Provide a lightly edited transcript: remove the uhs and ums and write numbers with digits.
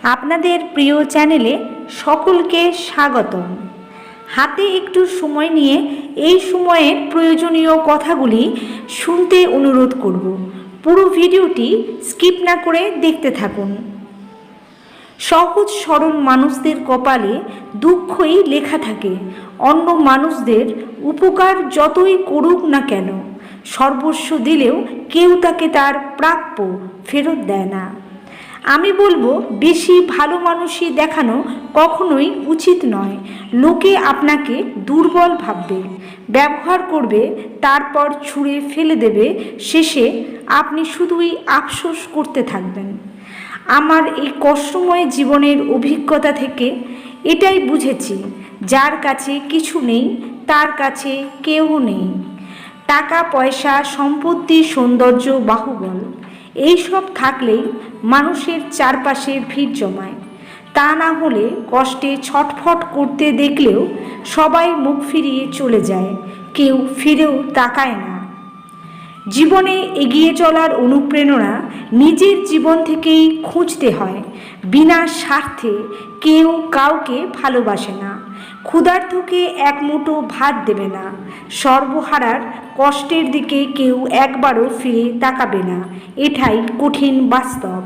আপনাদের প্রিয় চ্যানেলে সকলকে স্বাগতম। হাতে একটু সময় নিয়ে এই সময়ের প্রয়োজনীয় কথাগুলি শুনতে অনুরোধ করব। পুরো ভিডিওটি স্কিপ না করে দেখতে থাকুন। সহজ সরল মানুষদের কপালে দুঃখই লেখা থাকে। অন্য মানুষদের উপকার যতই করুক না কেন, সর্বস্ব দিলেও কেউ তাকে তার প্রাপ্য ফেরত দেয় না। আমি বলবো, বেশি ভালো মানুষই দেখানো কখনোই উচিত নয়। লোকে আপনাকে দুর্বল ভাববে, ব্যবহার করবে, তারপর ছুঁড়ে ফেলে দেবে। শেষে আপনি শুধুই আফসোস করতে থাকবেন। আমার এই কষ্টময় জীবনের অভিজ্ঞতা থেকে এটাই বুঝেছি, যার কাছে কিছু নেই তার কাছে কেউ নেই। টাকা পয়সা, সম্পত্তি, সৌন্দর্য, বাহুবল এইসব থাকলেই মানুষের চারপাশে ভিড় জমায়। তা না হলে কষ্টে ছটফট করতে দেখলেও সবাই মুখ ফিরিয়ে চলে যায়, কেউ ফিরেও তাকায় না। জীবনে এগিয়ে চলার অনুপ্রেরণা নিজের জীবন থেকেই খুঁজতে হয়। বিনা স্বার্থে কেউ কাউকে ভালোবাসে না। ক্ষুধার্তকে এক মুঠো ভাত দেবে না। সর্বহারার কষ্টের দিকে কেউ একবারও ফিরে তাকাবে না। এটাই কঠিন বাস্তব।